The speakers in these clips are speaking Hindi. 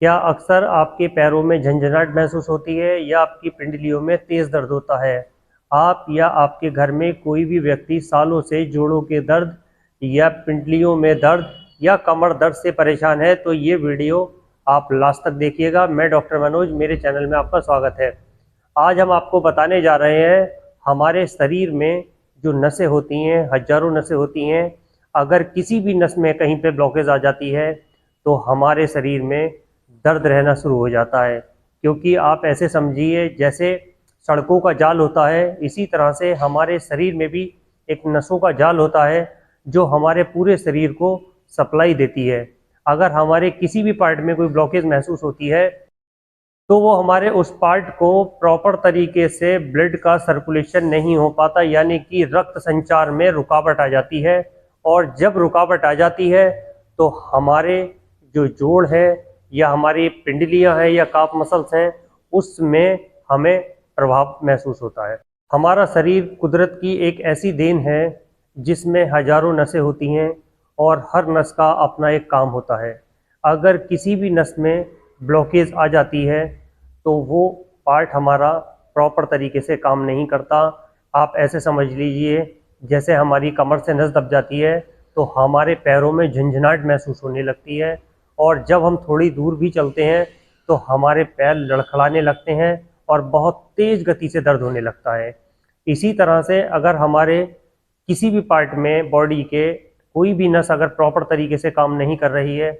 क्या अक्सर आपके पैरों में झंझनाहट महसूस होती है या आपकी पिंडलियों में तेज़ दर्द होता है? आप या आपके घर में कोई भी व्यक्ति सालों से जोड़ों के दर्द या पिंडलियों में दर्द या कमर दर्द से परेशान है तो ये वीडियो आप लास्ट तक देखिएगा। मैं डॉक्टर मनोज, मेरे चैनल में आपका स्वागत है। आज हम आपको बताने जा रहे हैं हमारे शरीर में जो नसें होती हैं, हज़ारों नसें होती हैं। अगर किसी भी नस में कहीं पे ब्लॉकेज आ जाती है तो हमारे शरीर में दर्द रहना शुरू हो जाता है। क्योंकि आप ऐसे समझिए जैसे सड़कों का जाल होता है, इसी तरह से हमारे शरीर में भी एक नसों का जाल होता है जो हमारे पूरे शरीर को सप्लाई देती है। अगर हमारे किसी भी पार्ट में कोई ब्लॉकेज महसूस होती है तो वो हमारे उस पार्ट को प्रॉपर तरीके से ब्लड का सर्कुलेशन नहीं हो पाता, यानी कि रक्त संचार में रुकावट आ जाती है। और जब रुकावट आ जाती है तो हमारे जो जोड़ है या हमारी पिंडलियां हैं या काफ मसल्स हैं, उसमें हमें प्रभाव महसूस होता है। हमारा शरीर कुदरत की एक ऐसी देन है जिसमें हजारों नसें होती हैं और हर नस का अपना एक काम होता है। अगर किसी भी नस में ब्लॉकेज आ जाती है तो वो पार्ट हमारा प्रॉपर तरीके से काम नहीं करता। आप ऐसे समझ लीजिए जैसे हमारी कमर से नस दब जाती है तो हमारे पैरों में झंझनाहट महसूस होने लगती है, और जब हम थोड़ी दूर भी चलते हैं तो हमारे पैर लड़खड़ाने लगते हैं और बहुत तेज़ गति से दर्द होने लगता है। इसी तरह से अगर हमारे किसी भी पार्ट में बॉडी के कोई भी नस अगर प्रॉपर तरीके से काम नहीं कर रही है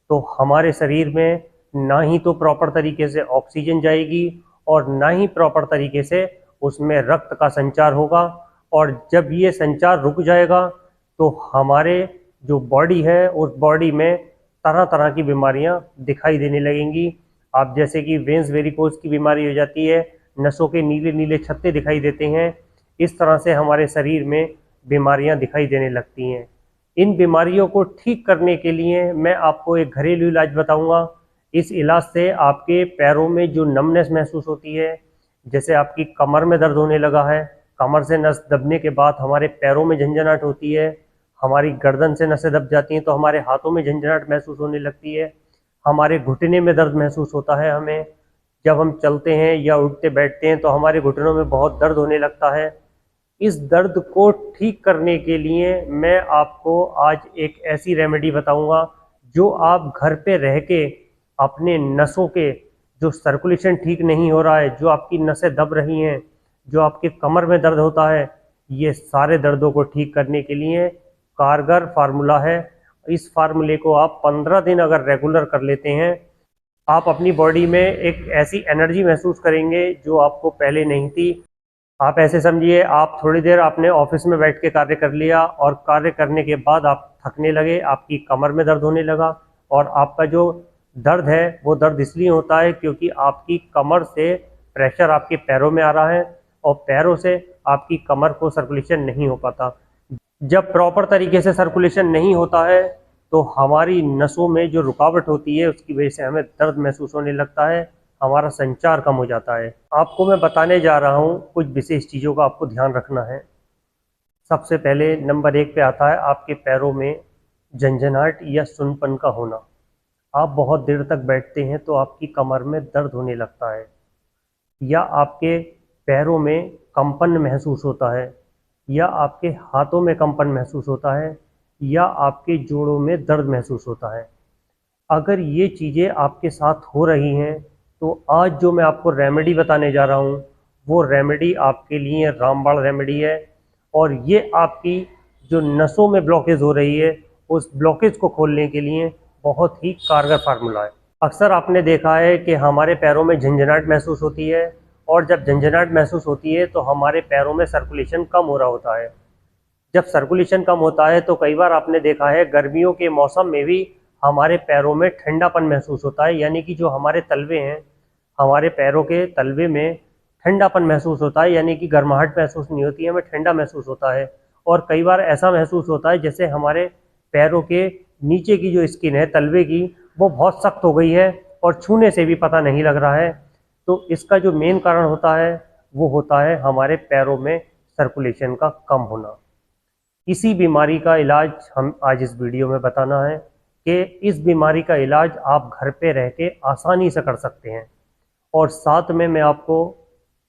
तो हमारे शरीर में ना ही तो प्रॉपर तरीके से ऑक्सीजन जाएगी और ना ही प्रॉपर तरीके से उसमें रक्त का संचार होगा। और जब ये संचार रुक जाएगा तो हमारे जो बॉडी है उस बॉडी में तरह तरह की बीमारियां दिखाई देने लगेंगी। आप जैसे कि वेन्स वेरिकोज की बीमारी हो जाती है, नसों के नीले नीले छत्ते दिखाई देते हैं। इस तरह से हमारे शरीर में बीमारियां दिखाई देने लगती हैं। इन बीमारियों को ठीक करने के लिए मैं आपको एक घरेलू इलाज बताऊंगा। इस इलाज से आपके पैरों में जो नमनेस महसूस होती है, जैसे आपकी कमर में दर्द होने लगा है, कमर से नस दबने के बाद हमारे पैरों में झंझनाहट होती है, हमारी गर्दन से नसें दब जाती हैं तो हमारे हाथों में झंझनाहट महसूस होने लगती है, हमारे घुटने में दर्द महसूस होता है हमें, जब हम चलते हैं या उठते बैठते हैं तो हमारे घुटनों में बहुत दर्द होने लगता है। इस दर्द को ठीक करने के लिए मैं आपको आज एक ऐसी रेमेडी बताऊंगा जो आप घर पे रह के अपने नसों के जो सर्कुलेशन ठीक नहीं हो रहा है, जो आपकी नसें दब रही हैं, जो आपके कमर में दर्द होता है, ये सारे दर्दों को ठीक करने के लिए कारगर फार्मूला है। इस फार्मूले को आप 15 दिन अगर रेगुलर कर लेते हैं, आप अपनी बॉडी में एक ऐसी एनर्जी महसूस करेंगे जो आपको पहले नहीं थी। आप ऐसे समझिए आप थोड़ी देर आपने ऑफिस में बैठ के कार्य कर लिया और कार्य करने के बाद आप थकने लगे, आपकी कमर में दर्द होने लगा, और आपका जो दर्द है वो दर्द इसलिए होता है क्योंकि आपकी कमर से प्रेशर आपके पैरों में आ रहा है और पैरों से आपकी कमर को सर्कुलेशन नहीं हो पाता। जब प्रॉपर तरीके से सर्कुलेशन नहीं होता है तो हमारी नसों में जो रुकावट होती है उसकी वजह से हमें दर्द महसूस होने लगता है, हमारा संचार कम हो जाता है। आपको मैं बताने जा रहा हूँ कुछ विशेष चीज़ों का आपको ध्यान रखना है। सबसे पहले नंबर 1 पे आता है आपके पैरों में झंझनाहट या सुनपन का होना। आप बहुत देर तक बैठते हैं तो आपकी कमर में दर्द होने लगता है, या आपके पैरों में कंपन महसूस होता है, या आपके हाथों में कंपन महसूस होता है, या आपके जोड़ों में दर्द महसूस होता है। अगर ये चीज़ें आपके साथ हो रही हैं तो आज जो मैं आपको रेमेडी बताने जा रहा हूँ वो रेमेडी आपके लिए रामबाण रेमेडी है, और ये आपकी जो नसों में ब्लॉकेज हो रही है उस ब्लॉकेज को खोलने के लिए बहुत ही कारगर फार्मूला है। अक्सर आपने देखा है कि हमारे पैरों में झंझनाहट महसूस होती है, और जब झंझनाहट महसूस होती है तो हमारे पैरों में सर्कुलेशन कम हो रहा होता है। जब सर्कुलेशन कम होता है तो कई बार आपने देखा है गर्मियों के मौसम में भी हमारे पैरों में ठंडापन महसूस होता है, यानी कि जो हमारे तलवे हैं, हमारे पैरों के तलवे में ठंडापन महसूस होता है, यानी कि गर्माहट महसूस नहीं होती है, हमें ठंडा महसूस होता है। और कई बार ऐसा महसूस होता है जैसे हमारे पैरों के नीचे की जो स्किन है तलवे की वो बहुत सख्त हो गई है और छूने से भी पता नहीं लग रहा है। तो इसका जो मेन कारण होता है वो होता है हमारे पैरों में सर्कुलेशन का कम होना। इसी बीमारी का इलाज हम आज इस वीडियो में बताना है। कि इस बीमारी का इलाज आप घर पे रह के आसानी से कर सकते हैं। और साथ में मैं आपको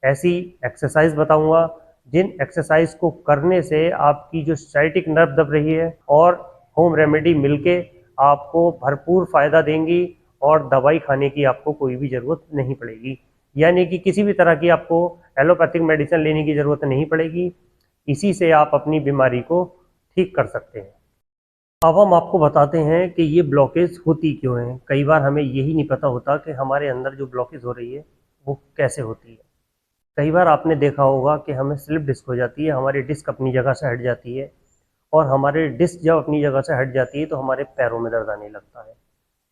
ऐसी एक्सरसाइज बताऊंगा जिन एक्सरसाइज को करने से आपकी जो साइटिक नर्व दब रही है और होम रेमेडी मिलके आपको भरपूर फ़ायदा देंगी और दवाई खाने की आपको कोई भी ज़रूरत नहीं पड़ेगी। यानी कि किसी भी तरह की आपको एलोपैथिक मेडिसिन लेने की ज़रूरत नहीं पड़ेगी। इसी से आप अपनी बीमारी को ठीक कर सकते हैं। अब हम आपको बताते हैं कि ये ब्लॉकेज होती क्यों है। कई बार हमें यही नहीं पता होता कि हमारे अंदर जो ब्लॉकेज हो रही है वो कैसे होती है। कई बार आपने देखा होगा कि हमें स्लिप डिस्क हो जाती है, हमारी डिस्क अपनी जगह से हट जाती है और हमारी डिस्क जब अपनी जगह से हट जाती है तो हमारे पैरों में दर्द आने लगता है।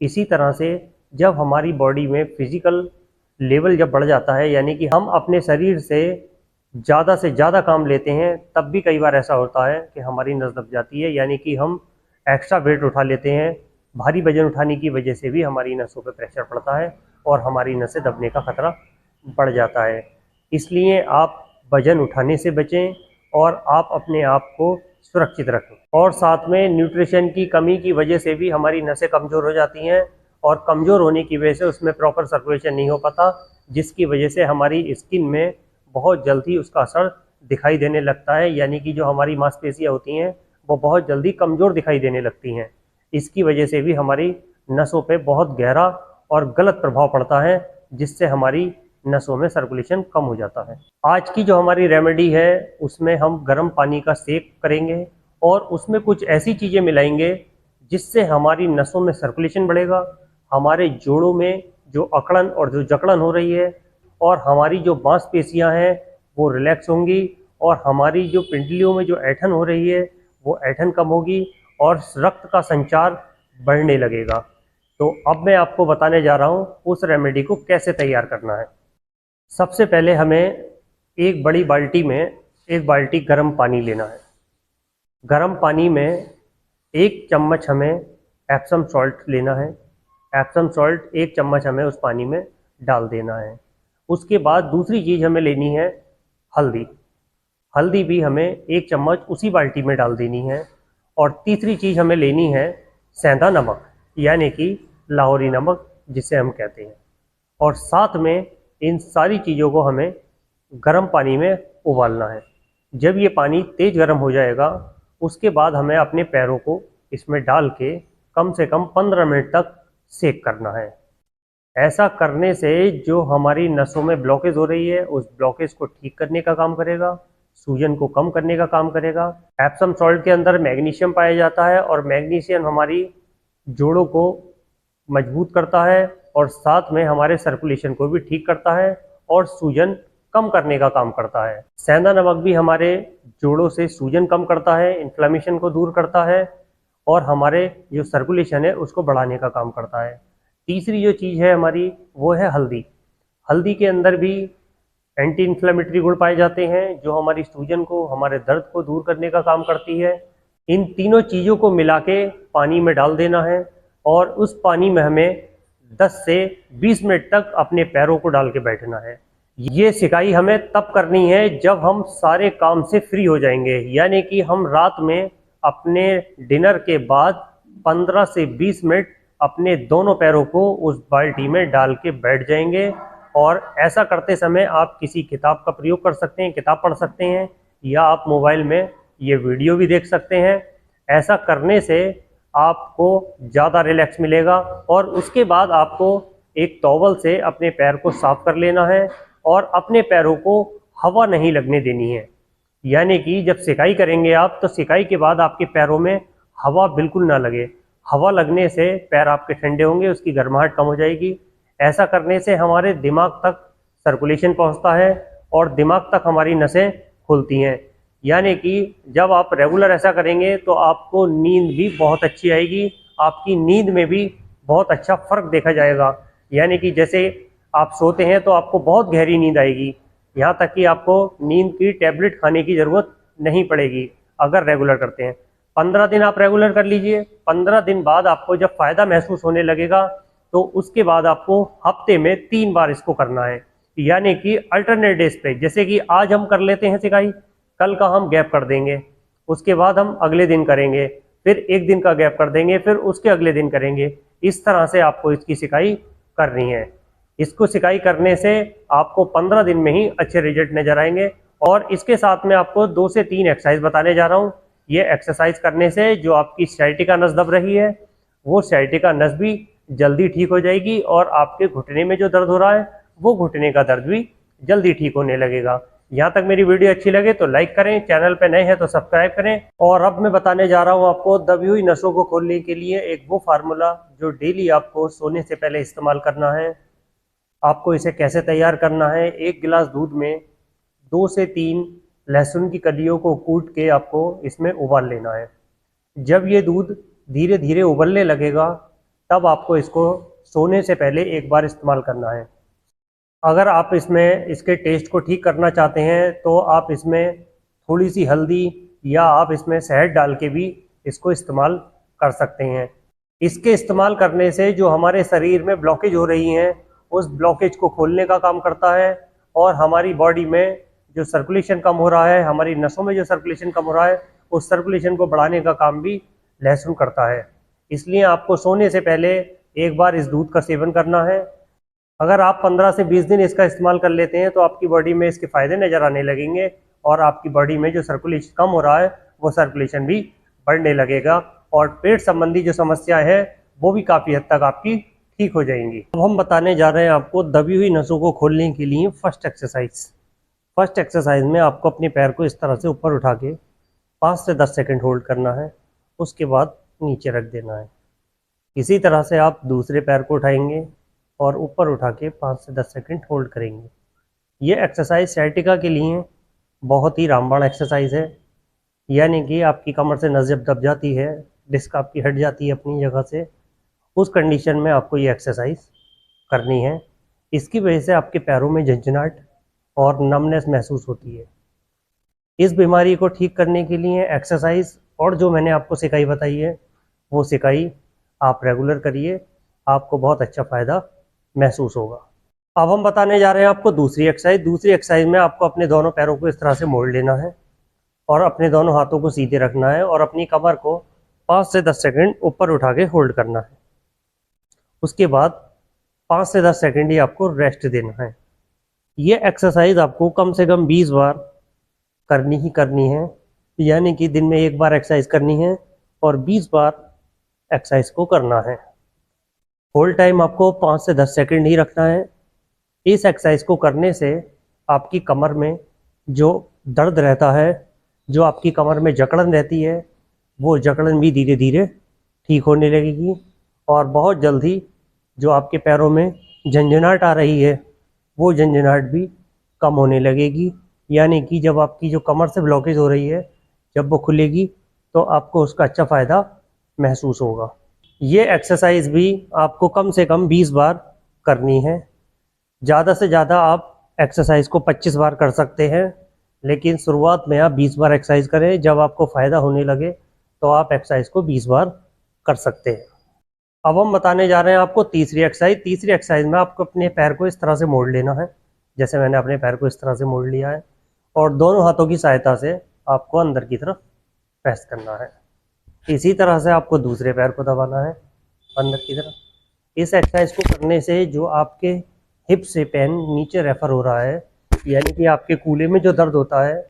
इसी तरह से जब हमारी बॉडी में फिजिकल लेवल जब बढ़ जाता है, यानी कि हम अपने शरीर से ज़्यादा काम लेते हैं, तब भी कई बार ऐसा होता है कि हमारी नस दब जाती है। यानी कि हम एक्स्ट्रा वेट उठा लेते हैं, भारी वजन उठाने की वजह से भी हमारी नसों पर प्रेशर पड़ता है और हमारी नसें दबने का खतरा बढ़ जाता है। इसलिए आप वजन उठाने से बचें और आप अपने आप को सुरक्षित रखें। और साथ में न्यूट्रिशन की कमी की वजह से भी हमारी नसें कमज़ोर हो जाती हैं और कमज़ोर होने की वजह से उसमें प्रॉपर सर्कुलेशन नहीं हो पाता, जिसकी वजह से हमारी स्किन में बहुत जल्दी उसका असर दिखाई देने लगता है। यानी कि जो हमारी मांसपेशियाँ होती हैं वो बहुत जल्दी कमज़ोर दिखाई देने लगती हैं। इसकी वजह से भी हमारी नसों पे बहुत गहरा और गलत प्रभाव पड़ता है, जिससे हमारी नसों में सर्कुलेशन कम हो जाता है। आज की जो हमारी रेमेडी है उसमें हम गर्म पानी का सेक करेंगे और उसमें कुछ ऐसी चीज़ें मिलाएंगे जिससे हमारी नसों में सर्कुलेशन बढ़ेगा, हमारे जोड़ों में जो अकड़न और जो जकड़न हो रही है और हमारी जो मांसपेशियां हैं वो रिलैक्स होंगी और हमारी जो पिंडलियों में जो ऐंठन हो रही है वो ऐंठन कम होगी और रक्त का संचार बढ़ने लगेगा। तो अब मैं आपको बताने जा रहा हूँ उस रेमेडी को कैसे तैयार करना है। सबसे पहले हमें एक बड़ी बाल्टी में एक बाल्टी गर्म पानी लेना है। गर्म पानी में 1 चम्मच हमें एप्सम सॉल्ट लेना है। एप्सम सॉल्ट 1 चम्मच हमें उस पानी में डाल देना है। उसके बाद दूसरी चीज़ हमें लेनी है हल्दी। हल्दी भी हमें 1 चम्मच उसी बाल्टी में डाल देनी है। और तीसरी चीज़ हमें लेनी है सेंधा नमक, यानी कि लाहौरी नमक जिसे हम कहते हैं। और साथ में इन सारी चीज़ों को हमें गर्म पानी में उबालना है। जब ये पानी तेज़ गर्म हो जाएगा उसके बाद हमें अपने पैरों को इसमें डाल के कम से कम 15 मिनट तक सेक करना है। ऐसा करने से जो हमारी नसों में ब्लॉकेज हो रही है उस ब्लॉकेज को ठीक करने का काम करेगा, सूजन को कम करने का काम करेगा। एप्सम सॉल्ट के अंदर मैग्नीशियम पाया जाता है और मैग्नीशियम हमारी जोड़ों को मजबूत करता है और साथ में हमारे सर्कुलेशन को भी ठीक करता है और सूजन कम करने का काम करता है। सेंधा नमक भी हमारे जोड़ों से सूजन कम करता है, इन्फ्लेमेशन को दूर करता है और हमारे जो सर्कुलेशन है उसको बढ़ाने का काम करता है। तीसरी जो चीज़ है हमारी वो है हल्दी। हल्दी के अंदर भी एंटी इन्फ्लेमेटरी गुण पाए जाते हैं जो हमारी सूजन को, हमारे दर्द को दूर करने का काम करती है। इन तीनों चीज़ों को मिला के पानी में डाल देना है और उस पानी में हमें 10 से 20 मिनट तक अपने पैरों को डाल के बैठना है। ये सिकाई हमें तब करनी है जब हम सारे काम से फ्री हो जाएंगे, यानी कि हम रात में अपने डिनर के बाद 15 से 20 मिनट अपने दोनों पैरों को उस बाल्टी में डाल के बैठ जाएंगे। और ऐसा करते समय आप किसी किताब का प्रयोग कर सकते हैं, किताब पढ़ सकते हैं या आप मोबाइल में ये वीडियो भी देख सकते हैं। ऐसा करने से आपको ज़्यादा रिलैक्स मिलेगा और उसके बाद आपको एक टॉवल से अपने पैर को साफ कर लेना है और अपने पैरों को हवा नहीं लगने देनी है। यानी कि जब सिकाई करेंगे आप तो सिकाई के बाद आपके पैरों में हवा बिल्कुल ना लगे। हवा लगने से पैर आपके ठंडे होंगे, उसकी गर्माहट कम हो जाएगी। ऐसा करने से हमारे दिमाग तक सर्कुलेशन पहुंचता है और दिमाग तक हमारी नसें खुलती हैं। यानी कि जब आप रेगुलर ऐसा करेंगे तो आपको नींद भी बहुत अच्छी आएगी, आपकी नींद में भी बहुत अच्छा फ़र्क देखा जाएगा। यानी कि जैसे आप सोते हैं तो आपको बहुत गहरी नींद आएगी, यहाँ तक कि आपको नींद की टैबलेट खाने की ज़रूरत नहीं पड़ेगी अगर रेगुलर करते हैं। 15 दिन आप रेगुलर कर लीजिए। 15 दिन बाद आपको जब फ़ायदा महसूस होने लगेगा तो उसके बाद आपको हफ्ते में 3 बार इसको करना है। यानी कि अल्टरनेट डेज पे, जैसे कि आज हम कर लेते हैं सिकाई, कल का हम गैप कर देंगे, उसके बाद हम अगले दिन करेंगे, फिर एक दिन का गैप कर देंगे, फिर उसके अगले दिन करेंगे। इस तरह से आपको इसकी सिकाई करनी है। इसको सिकाई करने से आपको 15 दिन में ही अच्छे रिजल्ट नजर आएंगे। और इसके साथ में आपको 2 से 3 एक्सरसाइज बताने जा रहा हूँ। ये एक्सरसाइज करने से जो आपकी sciatica नस दब रही है, वो sciatica नस भी जल्दी ठीक हो जाएगी और आपके घुटने में जो दर्द हो रहा है, वो घुटने का दर्द भी जल्दी ठीक होने लगेगा। यहाँ तक मेरी वीडियो अच्छी लगे तो लाइक करें, चैनल पे नए हैं तो सब्सक्राइब करें। और अब मैं बताने जा रहा हूँ आपको दबी हुई नसों को खोलने के लिए एक वो फार्मूला जो डेली आपको सोने से पहले इस्तेमाल करना है। आपको इसे कैसे तैयार करना है, 1 गिलास दूध में 2 से 3 लहसुन की कलियों को कूट के आपको इसमें उबाल लेना है। जब ये दूध धीरे धीरे उबलने लगेगा, तब आपको इसको सोने से पहले एक बार इस्तेमाल करना है। अगर आप इसमें इसके टेस्ट को ठीक करना चाहते हैं तो आप इसमें थोड़ी सी हल्दी या आप इसमें शहद डाल के भी इसको इस्तेमाल कर सकते हैं। इसके इस्तेमाल करने से जो हमारे शरीर में ब्लॉकेज हो रही हैं, उस ब्लॉकेज को खोलने का काम करता है और हमारी बॉडी में जो सर्कुलेशन कम हो रहा है, हमारी नसों में जो सर्कुलेशन कम हो रहा है, उस सर्कुलेशन को बढ़ाने का काम भी लहसुन करता है। इसलिए आपको सोने से पहले एक बार इस दूध का सेवन करना है। अगर आप 15 से 20 दिन इसका इस्तेमाल कर लेते हैं तो आपकी बॉडी में इसके फ़ायदे नज़र आने लगेंगे और आपकी बॉडी में जो सर्कुलेशन कम हो रहा है, वो सर्कुलेशन भी बढ़ने लगेगा और पेट संबंधी जो समस्या है वो भी काफ़ी हद तक आपकी ठीक हो जाएंगी। अब हम बताने जा रहे हैं आपको दबी हुई नसों को खोलने के लिए फर्स्ट एक्सरसाइज। फर्स्ट एक्सरसाइज में आपको अपने पैर को इस तरह से ऊपर उठा के 5 से 10 सेकंड होल्ड करना है, उसके बाद नीचे रख देना है। इसी तरह से आप दूसरे पैर को उठाएंगे और ऊपर उठा के 5 से 10 सेकंड होल्ड करेंगे। ये एक्सरसाइज sciatica के लिए बहुत ही रामबाण एक्सरसाइज है। यानी कि आपकी कमर से नस जब दब जाती है, डिस्क आपकी हट जाती है अपनी जगह से, उस कंडीशन में आपको ये एक्सरसाइज करनी है। इसकी वजह से आपके पैरों में झंझनाहट और नमनेस महसूस होती है। इस बीमारी को ठीक करने के लिए एक्सरसाइज और जो मैंने आपको सिकाई बताई है, वो सिकाई आप रेगुलर करिए, आपको बहुत अच्छा फ़ायदा महसूस होगा। अब हम बताने जा रहे हैं आपको दूसरी एक्सरसाइज। दूसरी एक्सरसाइज में आपको अपने दोनों पैरों को इस तरह से मोड़ लेना है और अपने दोनों हाथों को सीधे रखना है और अपनी कमर को 5 से 10 सेकंड ऊपर उठा के होल्ड करना है। उसके बाद 5 से 10 सेकंड ही आपको रेस्ट देना है। ये एक्सरसाइज आपको कम से कम 20 बार करनी ही करनी है। यानी कि दिन में एक बार एक्सरसाइज करनी है और 20 बार एक्सरसाइज को करना है। होल्ड टाइम आपको 5 से 10 सेकंड ही रखना है। इस एक्सरसाइज को करने से आपकी कमर में जो दर्द रहता है, जो आपकी कमर में जकड़न रहती है, वो जकड़न भी धीरे धीरे ठीक होने लगेगी और बहुत जल्दी जो आपके पैरों में झंझनाहट आ रही है, वो झंझनाहट भी कम होने लगेगी। यानी कि जब आपकी जो कमर से ब्लॉकेज हो रही है, जब वो खुलेगी तो आपको उसका अच्छा फ़ायदा महसूस होगा। ये एक्सरसाइज भी आपको कम से कम 20 बार करनी है। ज़्यादा से ज़्यादा आप एक्सरसाइज को 25 बार कर सकते हैं, लेकिन शुरुआत में आप 20 बार एक्सरसाइज करें। जब आपको फ़ायदा होने लगे तो आप एक्सरसाइज को 20 बार कर सकते हैं। अब हम बताने जा रहे हैं आपको तीसरी एक्सरसाइज। तीसरी एक्सरसाइज में आपको अपने पैर को इस तरह से मोड़ लेना है, जैसे मैंने अपने पैर को इस तरह से मोड़ लिया है, और दोनों हाथों की सहायता से आपको अंदर की तरफ प्रेस करना है। इसी तरह से आपको दूसरे पैर को दबाना है अंदर की तरफ। इस एक्सरसाइज को करने से जो आपके हिप से पेन नीचे रेफर हो रहा है, यानी कि आपके कूल्हे में जो दर्द होता है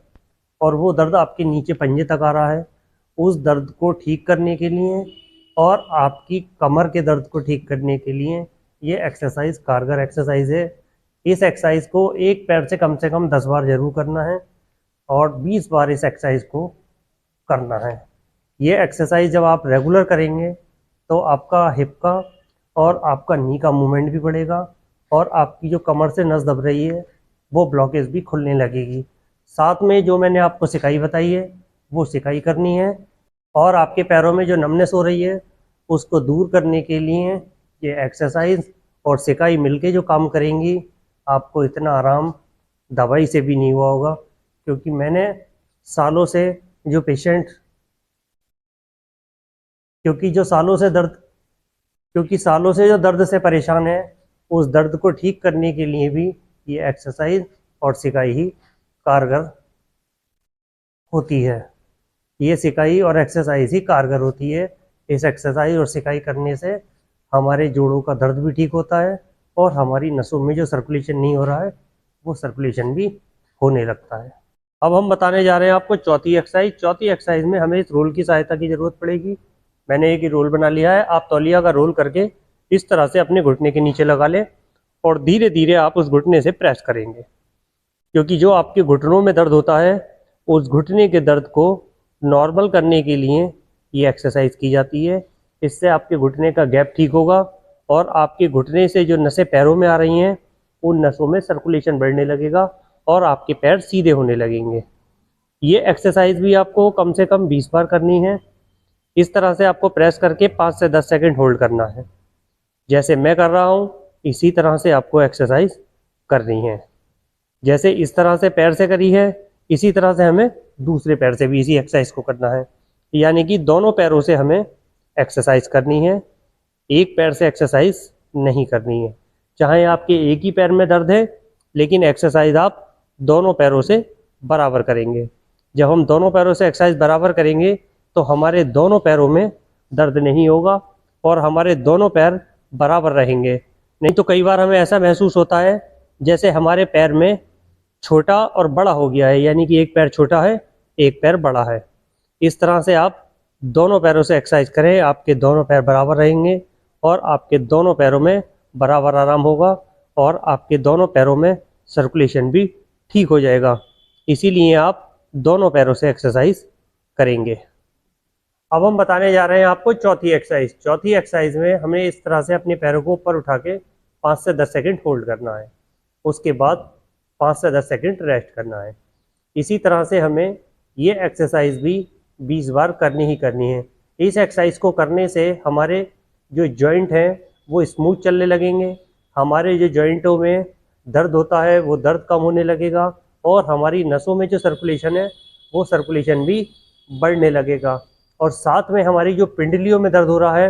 और वो दर्द आपके नीचे पंजे तक आ रहा है, उस दर्द को ठीक करने के लिए और आपकी कमर के दर्द को ठीक करने के लिए ये एक्सरसाइज कारगर एक्सरसाइज है। इस एक्सरसाइज को एक पैर से कम 10 बार जरूर करना है और 20 बार इस एक्सरसाइज को करना है। ये एक्सरसाइज जब आप रेगुलर करेंगे तो आपका हिप का और आपका नी का मूवमेंट भी बढ़ेगा और आपकी जो कमर से नस दब रही है, वो ब्लॉकेज भी खुलने लगेगी। साथ में जो मैंने आपको सिकाई बताई है, वो सिकाई करनी है और आपके पैरों में जो नमनेस हो रही है, उसको दूर करने के लिए ये एक्सरसाइज और सिकाई मिलके जो काम करेंगी, आपको इतना आराम दवाई से भी नहीं हुआ होगा। क्योंकि मैंने सालों से जो पेशेंट सालों से जो दर्द से परेशान है, उस दर्द को ठीक करने के लिए भी ये एक्सरसाइज और सिकाई ही कारगर होती है। ये सिकाई और एक्सरसाइज ही कारगर होती है। इस एक्सरसाइज और सिकाई करने से हमारे जोड़ों का दर्द भी ठीक होता है और हमारी नसों में जो सर्कुलेशन नहीं हो रहा है वो सर्कुलेशन भी होने लगता है। अब हम बताने जा रहे हैं आपको चौथी एक्सरसाइज। चौथी एक्सरसाइज में हमें इस रोल की सहायता की ज़रूरत पड़ेगी। मैंने एक ही रोल बना लिया है। आप तौलिया का रोल करके इस तरह से अपने घुटने के नीचे लगा लें और धीरे धीरे आप उस घुटने से प्रेस करेंगे, क्योंकि जो आपके घुटनों में दर्द होता है उस घुटने के दर्द को नॉर्मल करने के लिए ये एक्सरसाइज की जाती है। इससे आपके घुटने का गैप ठीक होगा और आपके घुटने से जो नसें पैरों में आ रही हैं उन नसों में सर्कुलेशन बढ़ने लगेगा और आपके पैर सीधे होने लगेंगे। ये एक्सरसाइज भी आपको कम से कम 20 बार करनी है। इस तरह से आपको प्रेस करके 5 से 10 सेकंड होल्ड करना है। जैसे मैं कर रहा हूँ इसी तरह से आपको एक्सरसाइज करनी है। जैसे इस तरह से पैर से करी है इसी तरह से हमें दूसरे पैर से भी इसी एक्सरसाइज को करना है, यानी कि दोनों पैरों से हमें एक्सरसाइज करनी है, एक पैर से एक्सरसाइज नहीं करनी है। चाहे आपके एक ही पैर में दर्द है लेकिन एक्सरसाइज आप दोनों पैरों से बराबर करेंगे। जब हम दोनों पैरों से एक्सरसाइज बराबर करेंगे तो हमारे दोनों पैरों में दर्द नहीं होगा और हमारे दोनों पैर बराबर रहेंगे। नहीं तो कई बार हमें ऐसा महसूस होता है जैसे हमारे पैर में छोटा और बड़ा हो गया है, यानी कि एक पैर छोटा है एक पैर बड़ा है। इस तरह से आप दोनों पैरों से एक्सरसाइज करें, आपके दोनों पैर बराबर रहेंगे और आपके दोनों पैरों में बराबर आराम होगा और आपके दोनों पैरों में सर्कुलेशन भी ठीक हो जाएगा। इसीलिए आप दोनों पैरों से एक्सरसाइज करेंगे। अब हम बताने जा रहे हैं आपको चौथी एक्सरसाइज। चौथी एक्सरसाइज में हमें इस तरह से अपने पैरों को ऊपर उठा के 5 से 10 सेकंड होल्ड करना है, उसके बाद 5 से 10 सेकंड रेस्ट करना है। इसी तरह से हमें ये एक्सरसाइज भी 20 बार करनी ही करनी है। इस एक्सरसाइज को करने से हमारे जो जॉइंट हैं वो स्मूथ चलने लगेंगे, हमारे जो जॉइंटों में दर्द होता है वो दर्द कम होने लगेगा और हमारी नसों में जो सर्कुलेशन है वो सर्कुलेशन भी बढ़ने लगेगा और साथ में हमारी जो पिंडलियों में दर्द हो रहा है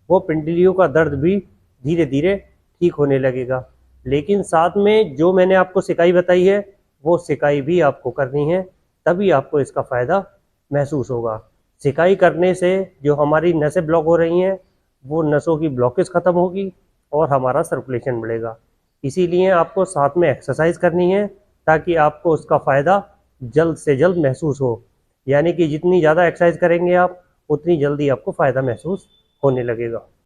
वो पिंडलियों का दर्द भी धीरे धीरे ठीक होने लगेगा। लेकिन साथ में जो मैंने आपको सिकाई बताई है वो सिकाई भी आपको करनी है, तभी आपको इसका फ़ायदा महसूस होगा। सिकाई करने से जो हमारी नसें ब्लॉक हो रही हैं वो नसों की ब्लॉकेज ख़त्म होगी और हमारा सर्कुलेशन बढ़ेगा। इसीलिए आपको साथ में एक्सरसाइज करनी है ताकि आपको उसका फ़ायदा जल्द से जल्द महसूस हो, यानी कि जितनी ज़्यादा एक्सरसाइज करेंगे आप उतनी जल्दी आपको फ़ायदा महसूस होने लगेगा।